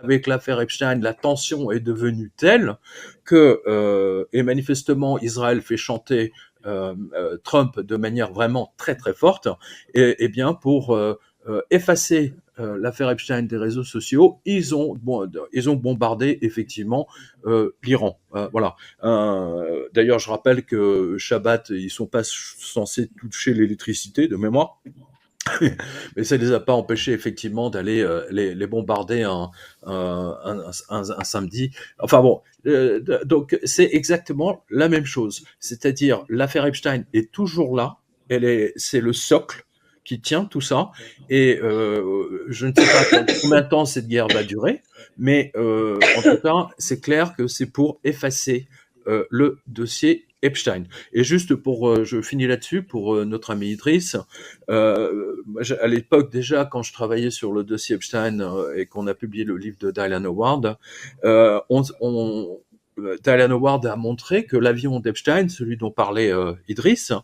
avec l'affaire Epstein, la tension est devenue telle que, et manifestement, Israël fait chanter Trump de manière vraiment très très forte, et bien pour effacer l'affaire Epstein des réseaux sociaux, ils ont bombardé effectivement l'Iran. Voilà. D'ailleurs, je rappelle que Shabbat, ils sont pas censés toucher l'électricité de mémoire. Mais ça ne les a pas empêchés effectivement d'aller les bombarder un samedi. Enfin bon, donc c'est exactement la même chose. C'est-à-dire l'affaire Epstein est toujours là. C'est le socle qui tient tout ça. Et je ne sais pas combien de temps cette guerre va durer, mais en tout cas, c'est clair que c'est pour effacer le dossier Epstein. Et juste pour, je finis là-dessus, pour notre ami Idriss, à l'époque déjà, quand je travaillais sur le dossier Epstein et qu'on a publié le livre de Dylan Howard, Dylan Howard a montré que l'avion d'Epstein, celui dont parlait Idriss,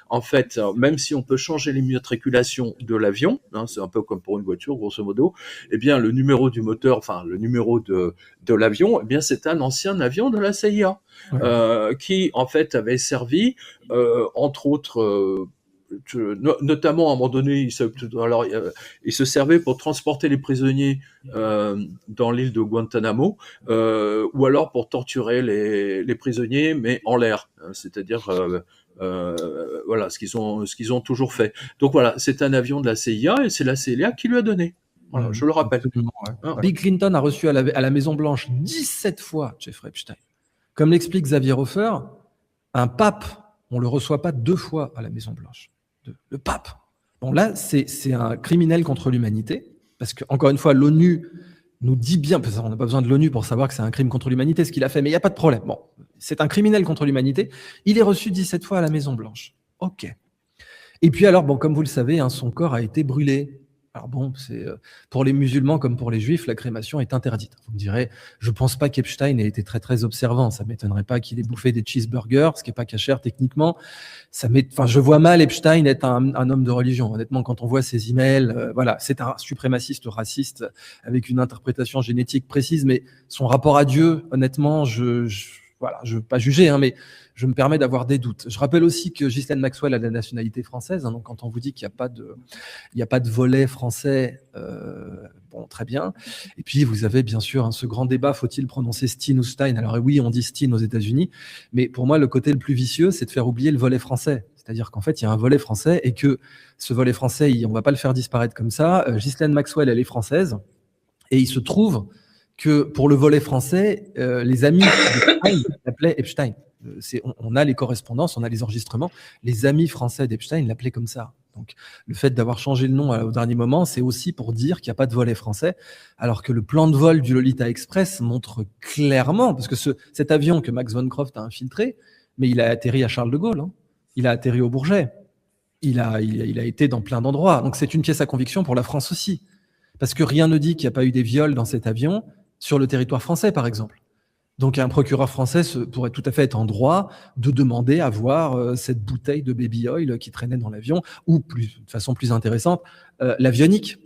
en fait, même si on peut changer l'immatriculation de l'avion, hein, c'est un peu comme pour une voiture, grosso modo, eh bien, le numéro du moteur, enfin, le numéro de l'avion, eh bien, c'est un ancien avion de la CIA, qui, en fait, avait servi, entre autres, notamment à un moment donné, il se servait pour transporter les prisonniers dans l'île de Guantanamo, ou alors pour torturer les prisonniers, mais en l'air, c'est-à-dire voilà ce qu'ils ont toujours fait. Donc voilà, c'est un avion de la CIA et c'est la CIA qui lui a donné. Voilà, je le rappelle. Ouais. Bill Clinton a reçu à la Maison-Blanche 17 fois Jeffrey Epstein. Comme l'explique Xavier Hofer, un pape, on ne le reçoit pas 2 fois à la Maison-Blanche. Le pape. Bon, là, c'est un criminel contre l'humanité, parce que, encore une fois, l'ONU nous dit bien, parce qu'on n'a pas besoin de l'ONU pour savoir que c'est un crime contre l'humanité, ce qu'il a fait, mais il n'y a pas de problème. Bon, c'est un criminel contre l'humanité. Il est reçu 17 fois à la Maison-Blanche. OK. Et puis alors, bon, comme vous le savez, hein, son corps a été brûlé. Alors bon, c'est pour les musulmans comme pour les juifs, la crémation est interdite. Vous me direz, je pense pas qu'Epstein ait été très très observant. Ça m'étonnerait pas qu'il ait bouffé des cheeseburgers, ce qui est pas cachère techniquement. Enfin, je vois mal Epstein être un homme de religion. Honnêtement, quand on voit ses emails, voilà, c'est un suprémaciste raciste avec une interprétation génétique précise, mais son rapport à Dieu, honnêtement, voilà, je veux pas juger, hein, mais je me permets d'avoir des doutes. Je rappelle aussi que Ghislaine Maxwell a la nationalité française, hein, donc quand on vous dit qu'il n'y a pas de volet français, bon, très bien. Et puis vous avez bien sûr, hein, ce grand débat, faut-il prononcer Steen ou Stein? Alors oui, on dit Steen aux États-Unis, mais pour moi, le côté le plus vicieux, c'est de faire oublier le volet français. C'est-à-dire qu'en fait, il y a un volet français et que ce volet français, on ne va pas le faire disparaître comme ça. Ghislaine Maxwell, elle est française et il se trouve que pour le volet français, les amis d'Epstein l'appelaient Epstein. On a les correspondances, on a les enregistrements. Les amis français d'Epstein l'appelaient comme ça. Donc, le fait d'avoir changé le nom au dernier moment, c'est aussi pour dire qu'il n'y a pas de volet français, alors que le plan de vol du Lolita Express montre clairement, parce que cet avion que Max von Croft a infiltré, mais il a atterri à Charles de Gaulle, hein. Il a atterri au Bourget, il a été dans plein d'endroits. Donc, c'est une pièce à conviction pour la France aussi. Parce que rien ne dit qu'il n'y a pas eu des viols dans cet avion sur le territoire français, par exemple. Donc, un procureur français pourrait tout à fait être en droit de demander à voir cette bouteille de baby oil qui traînait dans l'avion, ou de façon plus intéressante, l'avionique,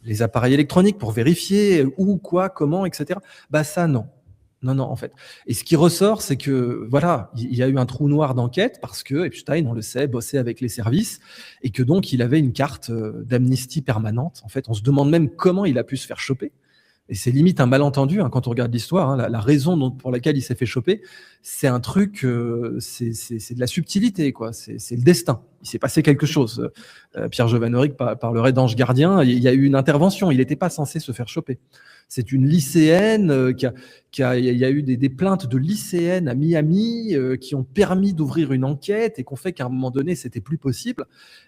les appareils électroniques pour vérifier où, quoi, comment, etc. Bah ça, non. Non, en fait. Et ce qui ressort, c'est que, voilà, il y a eu un trou noir d'enquête parce que Epstein, on le sait, bossait avec les services et que donc il avait une carte d'amnistie permanente. En fait, on se demande même comment il a pu se faire choper. Et c'est limite un malentendu, hein, quand on regarde l'histoire, hein, la raison pour laquelle il s'est fait choper, c'est un truc, c'est de la subtilité, quoi. C'est le destin. Il s'est passé quelque chose. Pierre Jovanovic parlerait d'ange gardien. Il y a eu une intervention. Il n'était pas censé se faire choper. C'est une lycéenne il y a eu des plaintes de lycéennes à Miami qui ont permis d'ouvrir une enquête et qu'on fait qu'à un moment donné, c'était plus possible.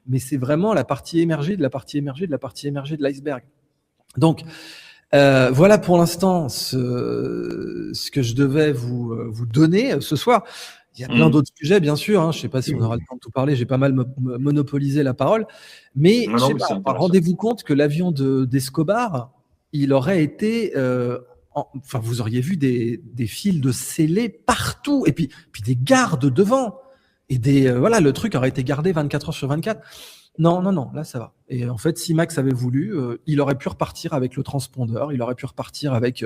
Mais c'est vraiment la partie émergée de la partie émergée de la partie émergée de l'iceberg. Donc, voilà pour l'instant ce que je devais vous donner ce soir. Il y a plein d'autres sujets, bien sûr. Hein. Je ne sais pas si on aura le temps de tout parler. J'ai pas mal monopolisé la parole. Mais rendez-vous compte que l'avion d'Escobar, il aurait été... enfin, vous auriez vu des fils de scellés partout. Et puis des gardes devant. Et voilà, le truc aurait été gardé 24 heures sur 24. Non, non, non, là ça va. Et en fait, si Max avait voulu, il aurait pu repartir avec le transpondeur, il aurait pu repartir avec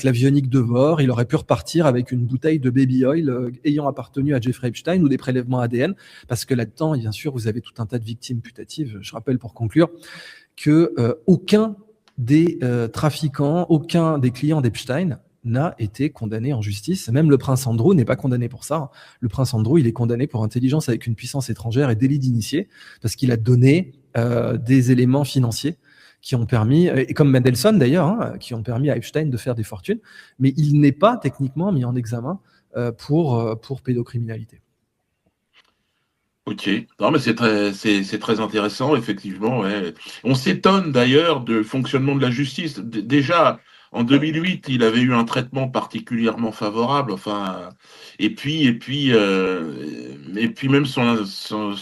l'avionique de bord, il aurait pu repartir avec une bouteille de baby oil ayant appartenu à Jeffrey Epstein ou des prélèvements ADN, parce que là-dedans, bien sûr, vous avez tout un tas de victimes putatives. Je rappelle pour conclure que aucun des trafiquants, aucun des clients d'Epstein n'a été condamné en justice. Même le prince Andrew n'est pas condamné pour ça. Le prince Andrew, il est condamné pour intelligence avec une puissance étrangère et délit d'initié, parce qu'il a donné des éléments financiers qui ont permis, et comme Mendelssohn d'ailleurs, hein, qui ont permis à Epstein de faire des fortunes, mais il n'est pas techniquement mis en examen pour pédocriminalité. Ok, non mais c'est très intéressant effectivement. Ouais. On s'étonne d'ailleurs du fonctionnement de la justice. Déjà en 2008, il avait eu un traitement particulièrement favorable. Enfin, et puis même son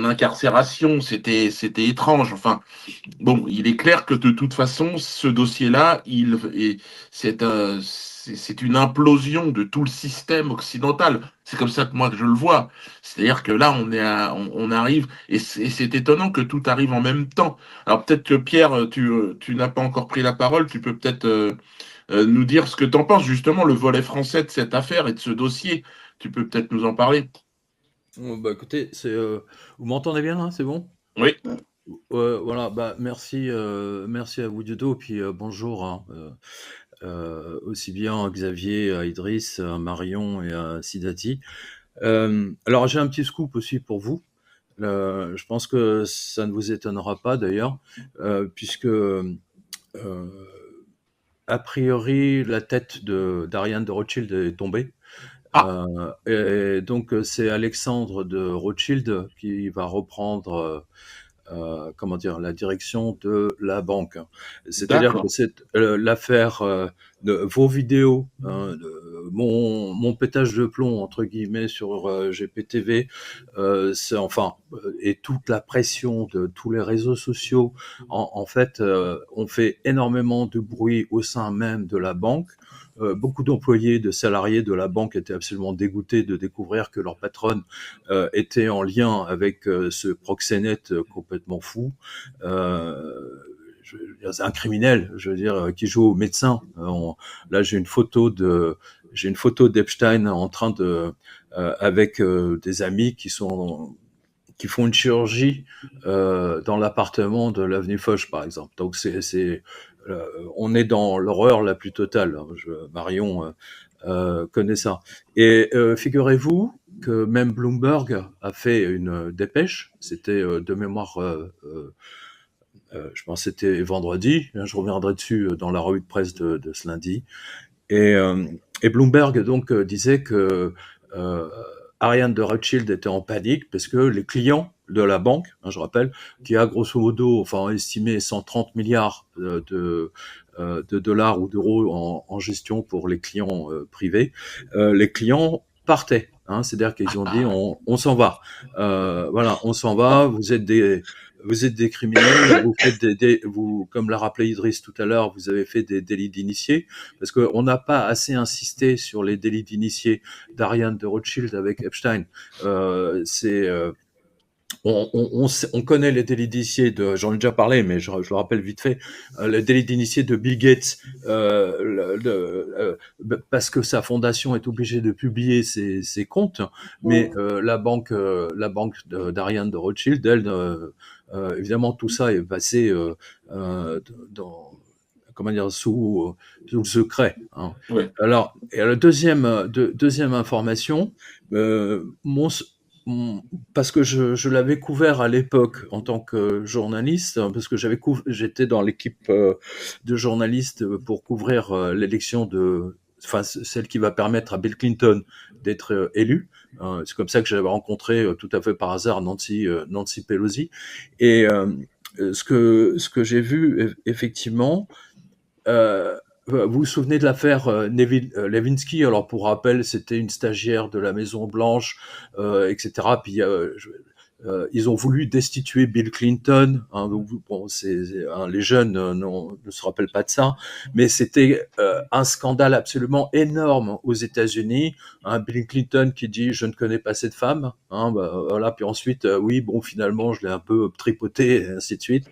incarcération, c'était étrange. Enfin, bon, il est clair que de toute façon, ce dossier-là, c'est une implosion de tout le système occidental. C'est comme ça que moi que je le vois. C'est-à-dire que là, on arrive, et c'est étonnant que tout arrive en même temps. Alors peut-être que Pierre, tu n'as pas encore pris la parole, tu peux peut-être nous dire ce que tu en penses, justement, le volet français de cette affaire et de ce dossier. Tu peux peut-être nous en parler. Bah, écoutez, vous m'entendez bien là, c'est bon? Oui. Voilà, bah, merci à vous du dos, puis bonjour, hein, aussi bien à Xavier, à Idriss, à Marion et à Sidati. Alors j'ai un petit scoop aussi pour vous. Je pense que ça ne vous étonnera pas d'ailleurs, puisque a priori la tête d'Ariane de Rothschild est tombée. Ah, Et donc c'est Alexandre de Rothschild qui va reprendre comment dire, la direction de la banque. C'est-à-dire que d'accord. c'est l'affaire de vos vidéos, hein, mon pétage de plomb entre guillemets sur GPTV, c'est enfin et toute la pression de tous les réseaux sociaux, en fait, on fait énormément de bruit au sein même de la banque. Beaucoup d'employés, de salariés de la banque étaient absolument dégoûtés de découvrir que leur patronne était en lien avec ce proxénète complètement fou. C'est un criminel, je veux dire, qui joue au médecin. Là, j'ai une photo d'Epstein en train de avec des amis qui font une chirurgie dans l'appartement de l'avenue Foch, par exemple. Donc on est dans l'horreur la plus totale. Marion connaît ça. Et figurez-vous que même Bloomberg a fait une dépêche. C'était de mémoire, je pense que c'était vendredi. Je reviendrai dessus dans la revue de presse de ce lundi. Et, euh, et Bloomberg donc disait que Ariane de Rothschild était en panique parce que les clients de la banque, hein, je rappelle, qui a grosso modo, enfin estimé 130 milliards de dollars ou d'euros en gestion pour les clients privés, les clients partaient. Hein, c'est-à-dire qu'ils ont dit on s'en va, voilà, on s'en va. Vous êtes des criminels, vous faites vous, comme l'a rappelé Idriss tout à l'heure, vous avez fait des délits d'initiés, parce qu'on n'a pas assez insisté sur les délits d'initiés d'Ariane de Rothschild avec Epstein. On connaît les délits d'initiés j'en ai déjà parlé, mais je le rappelle vite fait, les délits d'initiés de Bill Gates, parce que sa fondation est obligée de publier ses comptes, mais la banque d'Ariane de Rothschild, elle, évidemment, tout ça est passé dans comment dire, sous le secret. Hein. Ouais. Alors, et la deuxième information, parce que je l'avais couvert à l'époque en tant que journaliste, parce que j'étais dans l'équipe de journalistes pour couvrir l'élection celle qui va permettre à Bill Clinton d'être élu. C'est comme ça que j'avais rencontré tout à fait par hasard Nancy Pelosi. Et ce que j'ai vu effectivement, vous vous souvenez de l'affaire Levinsky? Alors pour rappel, c'était une stagiaire de la Maison Blanche, etc. Puis ils ont voulu destituer Bill Clinton. Hein, donc, bon, les jeunes ne se rappellent pas de ça, mais c'était un scandale absolument énorme aux États-Unis. Hein, Bill Clinton qui dit je ne connais pas cette femme. Hein, voilà, puis ensuite oui, bon, finalement je l'ai un peu tripoté, et ainsi de suite.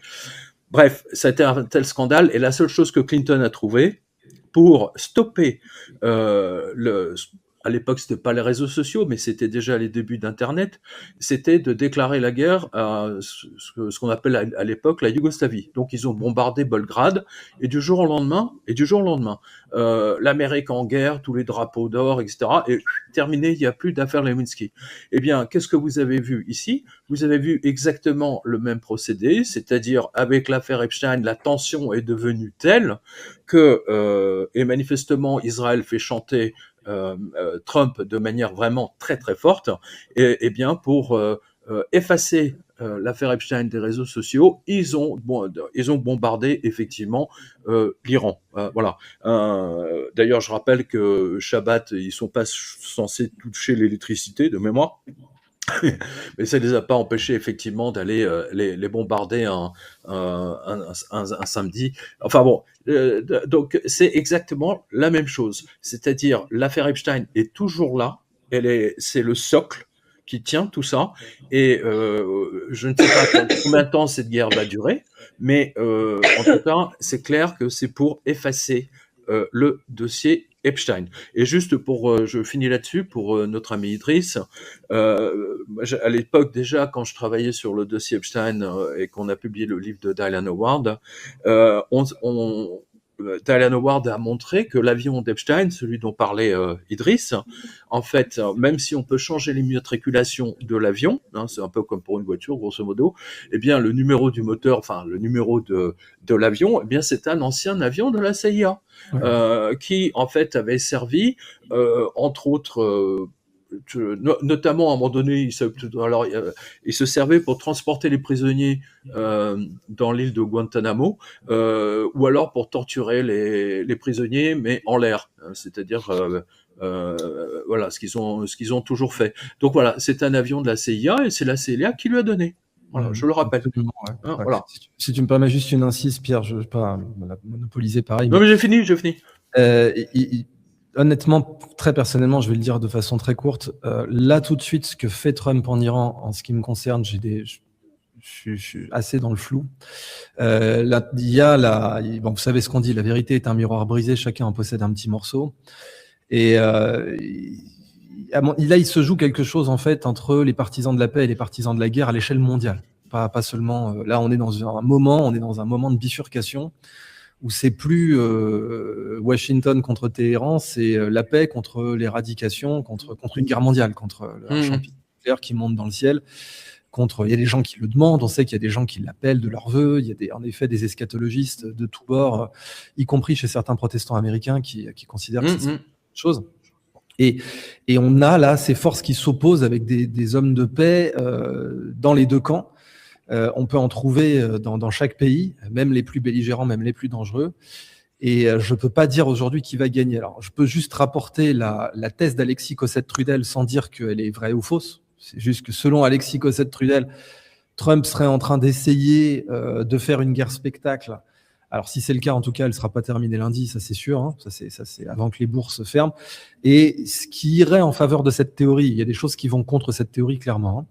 Bref, ça a été un tel scandale, et la seule chose que Clinton a trouvé pour stopper à l'époque, c'était pas les réseaux sociaux, mais c'était déjà les débuts d'Internet, c'était de déclarer la guerre à ce qu'on appelle à l'époque la Yougoslavie. Donc, ils ont bombardé Belgrade, et du jour au lendemain, l'Amérique en guerre, tous les drapeaux d'or, etc., et terminé, il n'y a plus d'affaire Lewinsky. Eh bien, qu'est-ce que vous avez vu ici? Vous avez vu exactement le même procédé, c'est-à-dire avec l'affaire Epstein, la tension est devenue telle que, et manifestement, Israël fait chanter Trump de manière vraiment très très forte, et bien pour effacer l'affaire Epstein des réseaux sociaux, ils ont bombardé effectivement l'Iran. Voilà. D'ailleurs, je rappelle que Shabbat, ils sont pas censés toucher l'électricité de mémoire. Mais ça ne les a pas empêchés effectivement d'aller les bombarder un samedi. Enfin bon, donc c'est exactement la même chose. C'est-à-dire l'affaire Epstein est toujours là. C'est le socle qui tient tout ça. Et je ne sais pas combien de temps cette guerre va durer, mais en tout cas, c'est clair que c'est pour effacer le dossier Epstein. Et juste pour, je finis là-dessus, pour notre ami Idriss, à l'époque déjà, quand je travaillais sur le dossier Epstein et qu'on a publié le livre de Dylan Howard, Dylan Howard a montré que l'avion d'Epstein, celui dont parlait Idriss, en fait, même si on peut changer l'immatriculation de l'avion, hein, c'est un peu comme pour une voiture, grosso modo, eh bien, le numéro du moteur, enfin, le numéro de l'avion, eh bien, c'est un ancien avion de la CIA, qui, en fait, avait servi, entre autres, notamment à un moment donné, il se servait pour transporter les prisonniers dans l'île de Guantanamo, ou alors pour torturer les prisonniers, mais en l'air, c'est-à-dire voilà ce qu'ils ont toujours fait. Donc voilà, c'est un avion de la CIA, et c'est la CIA qui lui a donné. Voilà, je le rappelle. Ouais. Voilà. Si tu me permets juste une incise, Pierre, je ne veux pas monopoliser pareil. Non, mais j'ai fini. Honnêtement, très personnellement, je vais le dire de façon très courte. Là, tout de suite, ce que fait Trump en Iran, en ce qui me concerne, je suis assez dans le flou. Bon, vous savez ce qu'on dit, la vérité est un miroir brisé, chacun en possède un petit morceau. Et là, il se joue quelque chose, en fait, entre les partisans de la paix et les partisans de la guerre à l'échelle mondiale. Pas seulement. Là, on est dans un moment de bifurcation, où c'est plus Washington contre Téhéran, c'est la paix contre l'éradication, contre une guerre mondiale, contre un champignon nucléaire qui monte dans le ciel. Il y a des gens qui le demandent, on sait qu'il y a des gens qui l'appellent de leur vœu, il y a en effet des eschatologistes de tous bords, y compris chez certains protestants américains qui considèrent que c'est une chose. Et on a là ces forces qui s'opposent avec des hommes de paix dans les deux camps. On peut en trouver dans chaque pays, même les plus belligérants, même les plus dangereux. Et je ne peux pas dire aujourd'hui qui va gagner. Alors, je peux juste rapporter la thèse d'Alexis Cossette-Trudel sans dire qu'elle est vraie ou fausse. C'est juste que selon Alexis Cossette-Trudel, Trump serait en train d'essayer de faire une guerre spectacle. Alors, si c'est le cas, en tout cas, elle ne sera pas terminée lundi, ça c'est sûr. Hein. Ça c'est avant que les bourses ferment. Et ce qui irait en faveur de cette théorie, il y a des choses qui vont contre cette théorie, clairement.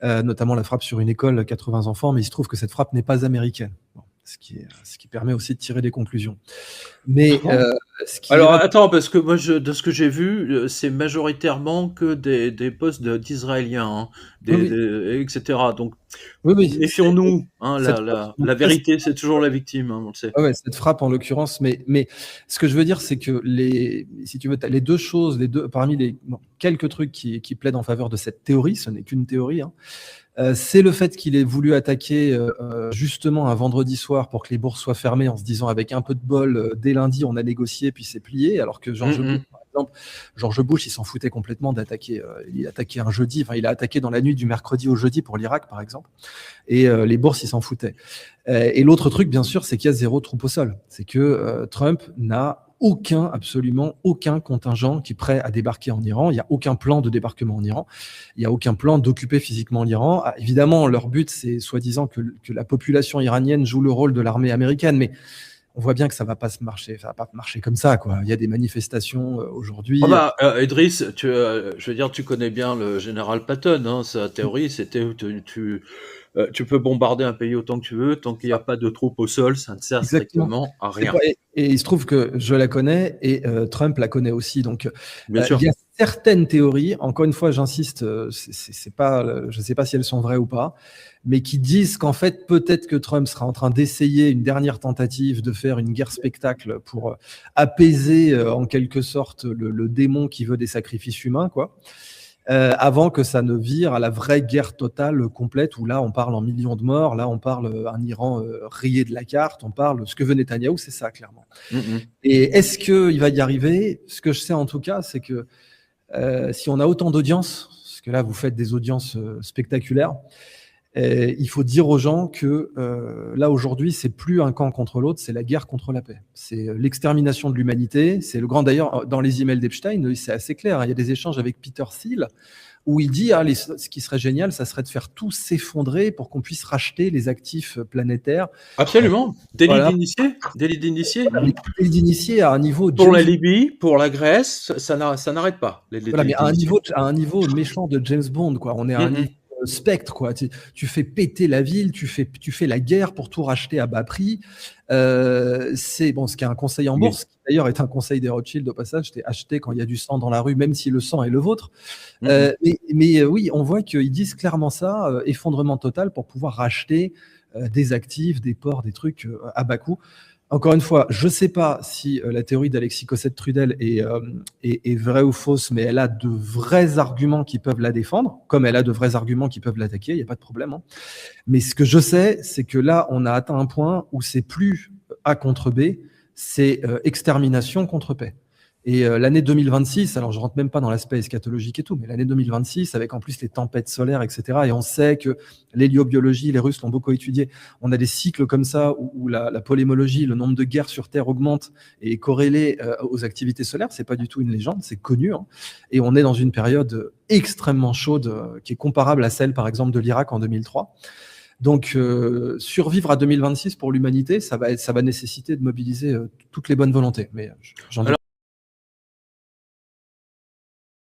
Hein. Notamment la frappe sur une école, 80 enfants, mais il se trouve que cette frappe n'est pas américaine. Bon, ce qui permet aussi de tirer des conclusions. Mais alors attends, parce que moi, de ce que j'ai vu, c'est majoritairement que des postes d'Israéliens, etc. Donc, méfions-nous. Hein, la vérité, c'est toujours la victime, hein, on le sait. Ouais, cette frappe en l'occurrence. Mais ce que je veux dire, c'est que si tu veux, t'as les deux choses, parmi les quelques trucs qui plaident en faveur de cette théorie, ce n'est qu'une théorie. Hein. C'est le fait qu'il ait voulu attaquer justement un vendredi soir pour que les bourses soient fermées en se disant avec un peu de bol, dès lundi on a négocié puis c'est plié, alors que George Bush, par exemple, George Bush il s'en foutait complètement d'attaquer, il attaquait un jeudi, enfin il a attaqué dans la nuit du mercredi au jeudi pour l'Irak par exemple, et les bourses il s'en foutait. Et l'autre truc bien sûr c'est qu'il y a zéro troupe au sol, c'est que Trump n'a absolument aucun contingent qui est prêt à débarquer en Iran. Il n'y a aucun plan de débarquement en Iran. Il n'y a aucun plan d'occuper physiquement l'Iran. Ah, évidemment, leur but, c'est soi-disant que la population iranienne joue le rôle de l'armée américaine, mais on voit bien que ça va pas marcher comme ça, quoi. Il y a des manifestations aujourd'hui. Idriss, je veux dire, tu connais bien le général Patton, hein, sa théorie, c'était tu peux bombarder un pays autant que tu veux, tant qu'il n'y a pas de troupes au sol, ça ne sert strictement à rien. Et il se trouve que je la connais et Trump la connaît aussi. Donc, Bien sûr. il y a certaines théories, encore une fois, j'insiste, c'est pas, je ne sais pas si elles sont vraies ou pas, mais qui disent qu'en fait, peut-être que Trump sera en train d'essayer une dernière tentative de faire une guerre spectacle pour apaiser en quelque sorte le démon qui veut des sacrifices humains, quoi. Avant que ça ne vire à la vraie guerre totale complète, où là on parle en millions de morts, là on parle un Iran rayé de la carte, on parle ce que veut Netanyahou, c'est ça clairement. Et est-ce qu'il va y arriver? Ce que je sais en tout cas, c'est que si on a autant d'audience, parce que là vous faites des audiences spectaculaires, il faut dire aux gens que là aujourd'hui c'est plus un camp contre l'autre, c'est la guerre contre la paix, c'est l'extermination de l'humanité. C'est le grand, d'ailleurs dans les emails d'Epstein c'est assez clair, hein, il y a des échanges avec Peter Thiel où il dit ce qui serait génial, ça serait de faire tout s'effondrer pour qu'on puisse racheter les actifs planétaires. Absolument, délit Voilà. d'initié. Délit d'initié à un niveau pour la Libye, pour la Grèce, ça n'arrête pas. Voilà, mais à un niveau méchant de James Bond, quoi. On est à un niveau Spectre, quoi. Tu fais péter la ville, tu fais la guerre pour tout racheter à bas prix. C'est bon, ce qui est un conseil en bourse, qui d'ailleurs est un conseil des Rothschild au passage, c'est acheter quand il y a du sang dans la rue, même si le sang est le vôtre. Mais oui, on voit qu'ils disent clairement ça, effondrement total pour pouvoir racheter des actifs, des ports, des trucs à bas coût. Encore une fois, je ne sais pas si la théorie d'Alexis Cossette-Trudel est vraie ou fausse, mais elle a de vrais arguments qui peuvent la défendre, comme elle a de vrais arguments qui peuvent l'attaquer, il n'y a pas de problème. Hein. Mais ce que je sais, c'est que là, on a atteint un point où c'est plus A contre B, c'est extermination contre paix. Et l'année 2026, alors je rentre même pas dans l'aspect eschatologique et tout, mais l'année 2026, avec en plus les tempêtes solaires, etc., et on sait que l'héliobiologie, les Russes l'ont beaucoup étudié, on a des cycles comme ça où la polémologie, le nombre de guerres sur Terre augmente et est corrélé aux activités solaires, c'est pas du tout une légende, c'est connu, hein, et on est dans une période extrêmement chaude qui est comparable à celle, par exemple, de l'Irak en 2003. Donc, survivre à 2026 pour l'humanité, ça va nécessiter de mobiliser toutes les bonnes volontés. Mais j'en